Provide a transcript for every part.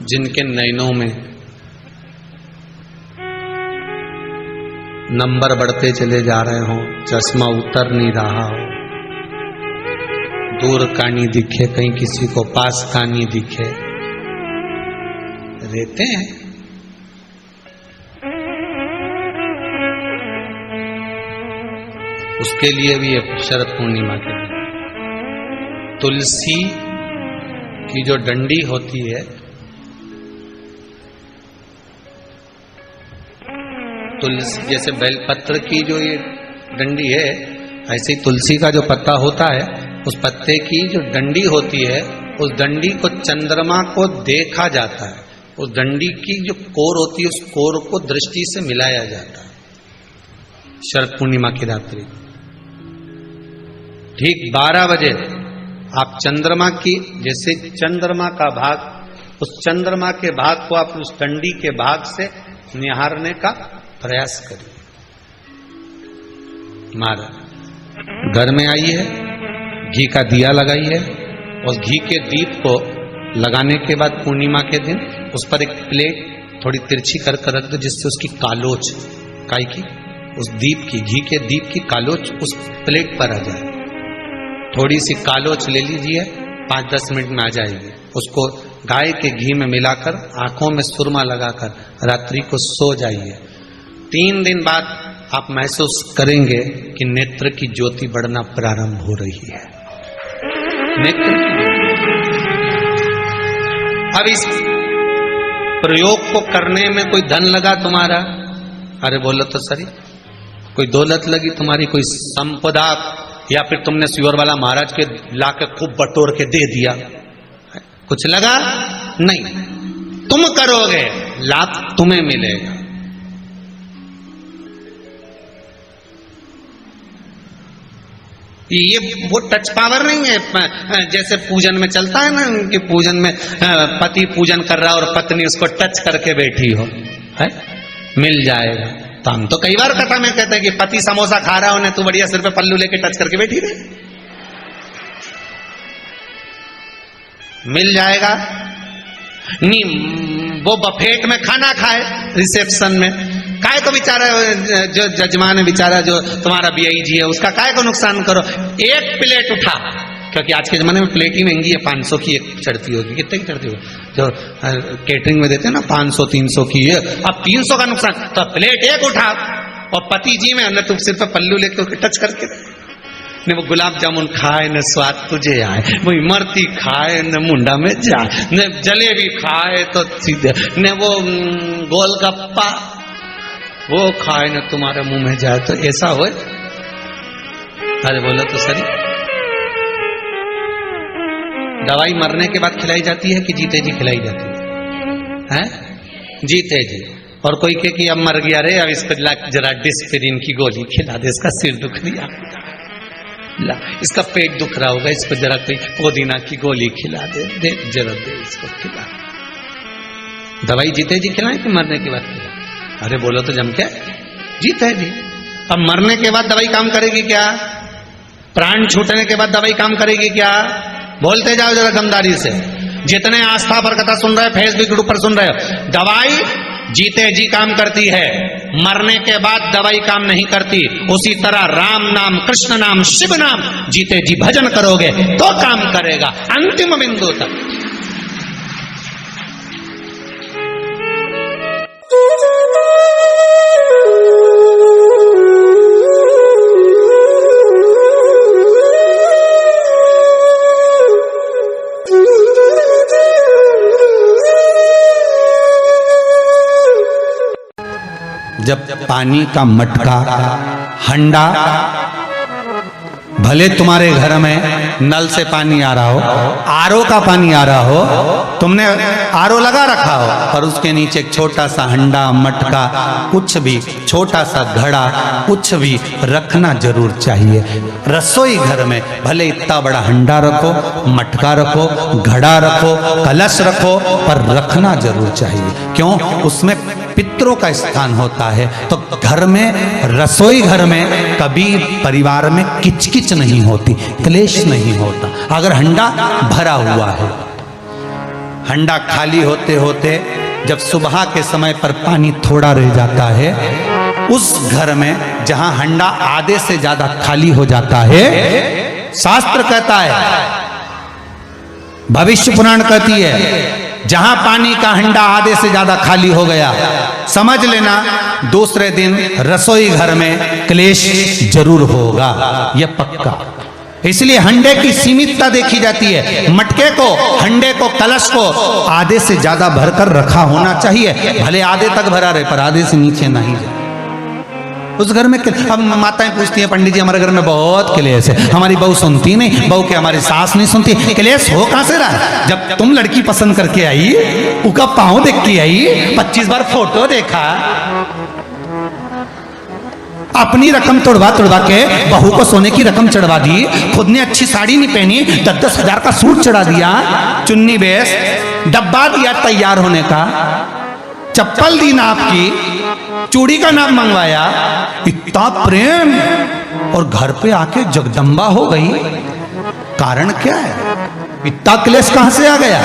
जिनके नयनों में नंबर बढ़ते चले जा रहे हो, चश्मा उतर नहीं रहा हो, दूर का नहीं दिखे, कहीं किसी को पास का नहीं दिखे, रहते हैं। उसके लिए भी शरद पूर्णिमा के दिन तुलसी की जो डंडी होती है, तुलसी जैसे बेलपत्र की जो ये डंडी है, ऐसे ही तुलसी का जो पत्ता होता है, उस पत्ते की जो डंडी होती है, उस डंडी को चंद्रमा को देखा जाता है। उस डंडी की जो कोर होती है, उस कोर को दृष्टि से मिलाया जाता है शरद पूर्णिमा की रात्रि। ठीक 12 बजे आप चंद्रमा की, जैसे चंद्रमा का भाग, उस चंद्रमा के भाग को आप उस डंडी के भाग से निहारने का प्रयास करिए। महाराज घर में आई है, घी का दिया लगाई है, उस घी के दीप को लगाने के बाद पूर्णिमा के दिन उस पर एक प्लेट थोड़ी तिरछी कर रख दो, जिससे उसकी कालोच, काय की, उस दीप की, घी के दीप की कालोच उस प्लेट पर आ जाए। थोड़ी सी कालोच ले लीजिए, 5-10 मिनट में आ जाएगी। उसको गाय के घी में मिलाकर आंखों में सुरमा लगाकर रात्रि को सो जाइए। 3 दिन बाद आप महसूस करेंगे कि नेत्र की ज्योति बढ़ना प्रारंभ हो रही है। नेत्र अब इस प्रयोग को करने में कोई धन लगा तुम्हारा? अरे बोलो तो सही। कोई दौलत लगी तुम्हारी, कोई संपदा, या फिर तुमने सुअर वाला महाराज के लाके खूब बटोर के दे दिया, कुछ लगा? नहीं। तुम करोगे, लाभ तुम्हें मिलेगा। ये वो टच पावर नहीं है जैसे पूजन में चलता है ना, कि पूजन में पति पूजन कर रहा और पत्नी उसको टच करके बैठी हो, है मिल जाएगा। तो हम तो कई बार कथा में कहते हैं कि पति समोसा खा रहा हो ने तू बढ़िया सिर पे पल्लू लेके टच करके बैठी रहे, मिल जाएगा। नहीं वो बफेट में खाना खाए रिसेप्शन में, काय को बेचारा जो जजमान है, बेचारा जो तुम्हारा बीआई जी है, उसका काय को नुकसान करो। एक प्लेट उठा, क्योंकि आज के जमाने में प्लेट ही महंगी है, 500 की एक चढ़ती होगी, कितने की चढ़ती होगी जो केटरिंग में देते हैं ना, 500-300 की है। अब 300 का नुकसान, तो प्लेट एक उठा और पति जी में तुम सिर पर पल्लू लेकर टच करके ने वो गुलाब जामुन खाए न स्वाद तुझे आए, वो इमरती खाए न मुंडा में जाए, न जलेबी खाए तो सीधे, न वो गोलगप्पा वो खाए न तुम्हारे मुंह में जाए, तो ऐसा हो। अरे बोलो तो सही। दवाई मरने के बाद खिलाई जाती है कि जीते जी खिलाई जाती है? जीते जी। और कोई कहे कि अब मर गया रे, अब इसको जरा डिस्पिरिन की गोली खिला दे, इसका सिर दुख दिया, इसका पेट दुख रहा होगा, इसको जरा कोई पुदीना की गोली खिला दे, दे जरा दे इसको खिला। दवाई जीते जी खिलाएं कि मरने के बाद खिलाएं? अरे बोलो तो जम के, जीते जी। अब मरने के बाद दवाई काम करेगी क्या? प्राण छूटने के बाद दवाई काम करेगी क्या? बोलते जाओ जरा दमदारी से। जितने आस्था पर कथा सुन रहे, फेसबुक ग्रुप पर सुन रहे हो, दवाई जीते जी काम करती है, मरने के बाद दवाई काम नहीं करती। उसी तरह राम नाम, कृष्ण नाम, शिव नाम जीते जी भजन करोगे तो काम करेगा अंतिम बिंदु तक। जब पानी का मटका, हंडा, भले तुम्हारे घर में नल से पानी आ रहा हो, आरओ का पानी आ रहा हो, तुमने आरओ लगा रखा हो, और उसके नीचे एक छोटा सा हंडा, मटका, कुछ भी छोटा सा घड़ा, कुछ भी रखना जरूर चाहिए। रसोई घर में भले इतना बड़ा हंडा रखो, मटका रखो, घड़ा रखो, कलश रखो, पर रखना जरूर चाहिए। क्यों? उसमें पितरों का स्थान होता है। तो घर में, रसोई घर में कभी परिवार में किचकिच नहीं होती, क्लेश नहीं होता, अगर हंडा भरा हुआ है। हंडा खाली होते होते जब सुबह के समय पर पानी थोड़ा रह जाता है, उस घर में जहां हंडा आधे से ज्यादा खाली हो जाता है, शास्त्र कहता है, भविष्य पुराण कहती है, जहां पानी का हंडा आधे से ज्यादा खाली हो गया, समझ लेना दूसरे दिन रसोई घर में क्लेश जरूर होगा, यह पक्का। इसलिए हंडे की सीमितता देखी जाती है। मटके को, हंडे को, कलश को आधे से ज्यादा भरकर रखा होना चाहिए, भले आधे तक भरा रहे पर आधे से नीचे नहीं जाए। उस घर में अब माताएं पूछती हैं, पंडित जी हमारे घर में बहुत क्लेश है, हमारी बहू सुनती नहीं, बहू के हमारी सास नहीं सुनती। क्लेश हो कहां से रहा? जब तुम लड़की पसंद करके आई, उसका पाँव देख के आई, 25 बार फोटो देखा, अपनी रकम तोड़वा के बहू को सोने की रकम चढ़वा दी, खुद ने अच्छी साड़ी नहीं पहनी, 10-10 हजार का सूट चढ़ा दिया, चुन्नी बेस, डब्बा दिया तैयार होने का, चप्पल दी नाप की, चूड़ी का नाप मंगवाया, इतना प्रेम, और घर पे आके जगदम्बा हो गई। कारण क्या है? इतना क्लेश कहां से आ गया?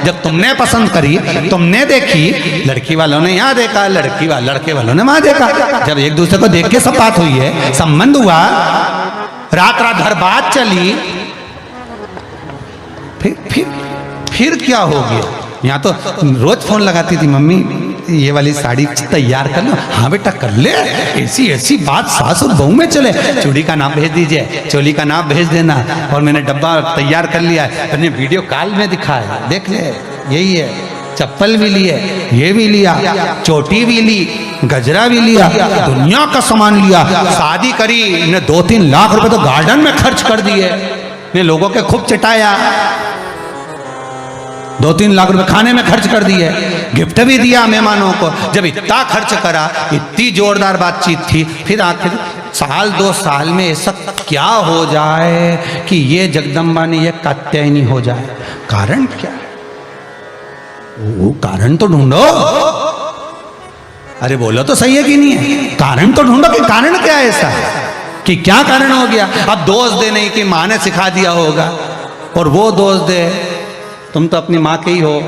जब तुमने पसंद करी, तुमने देखी, लड़की वालों ने यहां देखा, लड़के वालों ने वहां देखा, जब एक दूसरे को देख के सब बात हुई है, संबंध हुआ, रात भर बात चली, फिर क्या हो गया? यहाँ तो रोज फोन लगाती थी, मम्मी ये वाली साड़ी तैयार कर लो। हाँ बेटा कर ले, ऐसी बात सास और बहू में चले। चूड़ी का नाप भेज दीजिए, चोली का नाप भेज देना, और मैंने डब्बा तैयार कर लिया है, मैंने वीडियो कॉल में दिखाया, देख ले यही है, चप्पल भी लिए, ये भी लिया, चोटी भी ली, गजरा भी लिया, दुनिया का सामान लिया, शादी करी ने 2-3 लाख रुपए तो गार्डन में खर्च कर दिए, ने लोगों के खूब चटाया, 2-3 लाख रुपए खाने में खर्च कर दिए, गिफ्ट भी दिया मेहमानों को। जब इतना खर्च करा, इतनी जोरदार बातचीत थी, फिर आखिर 1-2 साल में ऐसा क्या हो जाए कि ये जगदम्बा ने ये कात्यायनी हो जाए? कारण क्या है? वो कारण तो ढूंढो। अरे बोलो तो सही है कि नहीं है? कारण तो ढूंढो कि कारण क्या है ऐसा, कि क्या कारण हो गया? अब दोष दे नहीं कि माँ ने सिखा दिया होगा, और वो दोष दे, तुम तो अपनी माँ के ही हो,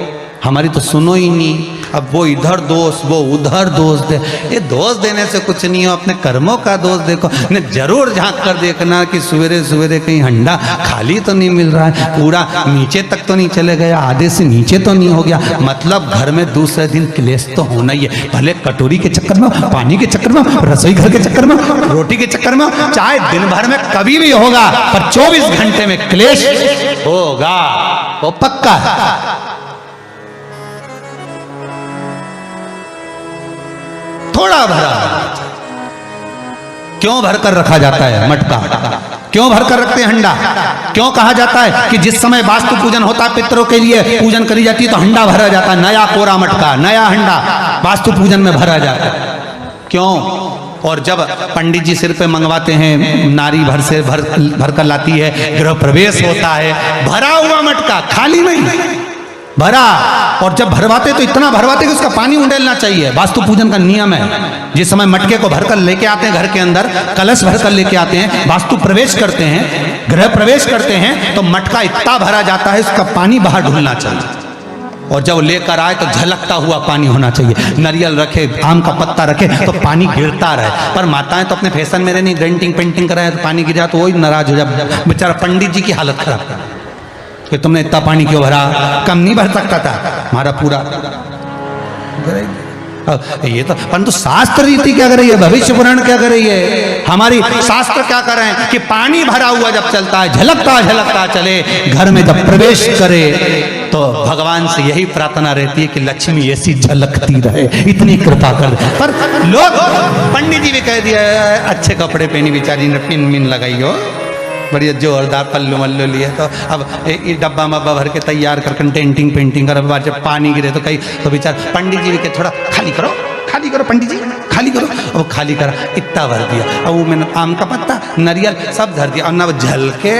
हमारी तो सुनो ही नहीं, अब वो इधर दोष, वो उधर दोष दे। ये दोष देने से कुछ नहीं हो, अपने कर्मों का दोष देखो। ने जरूर झांक कर देखना कि सवेरे सवेरे कहीं हंडा खाली तो नहीं मिल रहा है, पूरा नीचे तक तो नहीं चले गया, आधे से नीचे तो नहीं हो गया, मतलब घर में दूसरे दिन क्लेश तो होना ही है। भले कटोरी के चक्कर में, पानी के चक्कर में, रसोई घर के चक्कर में, रोटी के चक्कर में, चाहे दिन भर में कभी भी होगा, पर 24 घंटे में क्लेश होगा, वो पक्का है। थोड़ा भरा, क्यों भरकर रखा जाता है मटका? क्यों भरकर रखते हैं हंडा? क्यों कहा जाता है कि जिस समय वास्तु पूजन होता है, पितरों के लिए पूजन करी जाती है, तो हंडा भरा जाता है, नया कोरा मटका, नया हंडा वास्तु पूजन में भरा जाता है। क्यों? और जब पंडित जी सिर पे मंगवाते हैं, नारी भर कर लाती है, गृह प्रवेश होता है, भरा हुआ मटका, खाली नहीं, भरा। और जब भरवाते तो इतना भरवाते कि उसका पानी उंडेलना चाहिए, वास्तु पूजन का नियम है। जिस समय मटके को भरकर लेके आते हैं घर के अंदर, कलश भरकर लेके आते हैं, वास्तु प्रवेश करते हैं, गृह प्रवेश करते हैं, तो मटका इतना भरा जाता है, उसका पानी बाहर ढुलना चाहिए। और जब लेकर आए तो झलकता हुआ पानी होना चाहिए। नारियल रखे, आम का पत्ता रखे तो पानी गिरता रहे। पर माताएं तो अपने फैशन में नहीं, डेंटिंग पेंटिंग कराए तो पानी गिर जाए तो वही नाराज हो जाए, बेचारा पंडित जी की हालत खराब कर कि तुमने इतना पानी क्यों भरा, कम नहीं भर सकता था, हमारा पूरा। ये तो परंतु शास्त्र रीति क्या कर रही है, भविष्य पुराण क्या कर रही है, हमारी शास्त्र क्या कर रहे हैं कि पानी भरा हुआ जब चलता है, झलकता चले, घर में जब प्रवेश करे तो भगवान से यही प्रार्थना रहती है कि लक्ष्मी ऐसी झलकती रहे, इतनी कृपा कर। पर लोग, पंडित जी भी कह दिया अच्छे कपड़े पहनी बेचारी ने, पिन मिन लगाई हो, बढ़िया जोरदार पल्लू मल्लू लिए, तो अब ये डब्बा मब्बा भर के तैयार कर, डेंटिंग पेंटिंग कर, बार जब पानी गिरे तो कहीं तो बेचार पंडित जी के थोड़ा खाली करो पंडित जी खाली करो, अब खाली करा, इतना भर दिया। अब वो मैंने आम का पत्ता, नारियल सब धर दिया, और ना वो झलके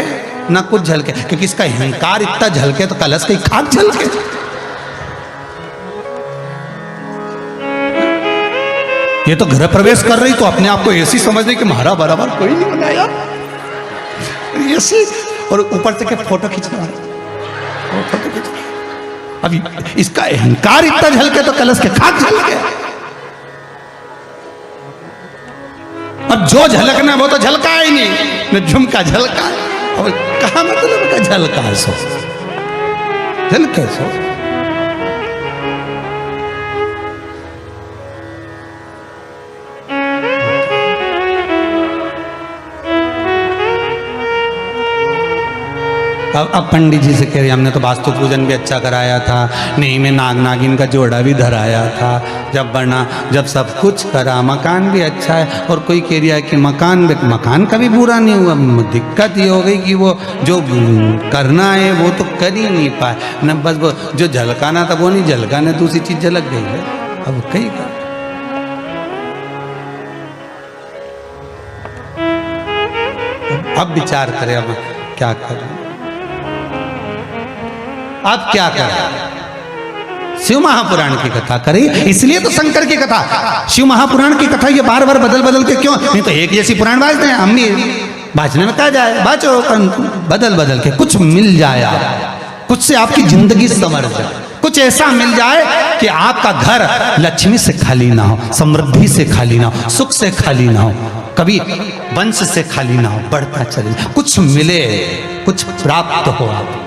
ना कुछ झलके, क्योंकि इसका अहंकार इतना झलके तो कलश की खाक झलके। ये तो गृह प्रवेश कर रही तो अपने आप को ऐसी समझ रही कि हमारा बराबर कोई नहीं बनाया, ऐसी, और ऊपर से क्या फोटो खींचना, फोटो खींच, अभी इसका अहंकार इतना झलके तो कलश के खाक झलके। अब जो झलकना वो तो झलका ही नहीं, न झुमका झलका। अब कहा मतलब का झलका सो झलके सो। अब पंडित जी से कह रहे हमने तो वास्तु पूजन भी अच्छा कराया था, नहीं में नाग नागिन का जोड़ा भी धराया था, जब बना जब सब कुछ करा, मकान भी अच्छा है। और कोई कह रहा है कि मकान का भी बुरा नहीं हुआ, दिक्कत ये हो गई कि वो जो करना है वो तो कर ही नहीं पाए न, बस वो जो झलकाना था वो नहीं झलकाने, दूसरी चीज झलक गई है। अब कहीं का अब विचार करें अब क्या करें, अब क्या करें। शिव महापुराण की कथा करें, इसलिए तो शंकर की कथा, शिव महापुराण की कथा ये बार बार बदल बदल के क्यों, नहीं तो एक जैसी पुराण बाजते हैं हम भी बाजने में कहा जाए, बाजो बदल बदल के कुछ मिल जाए, कुछ से आपकी जिंदगी संवर जाए, कुछ ऐसा मिल जाए कि आपका घर लक्ष्मी से खाली ना हो, समृद्धि से खाली ना हो, सुख से खाली ना हो, कभी वंश से खाली ना हो, बढ़ता चले, कुछ मिले, कुछ प्राप्त हो आप।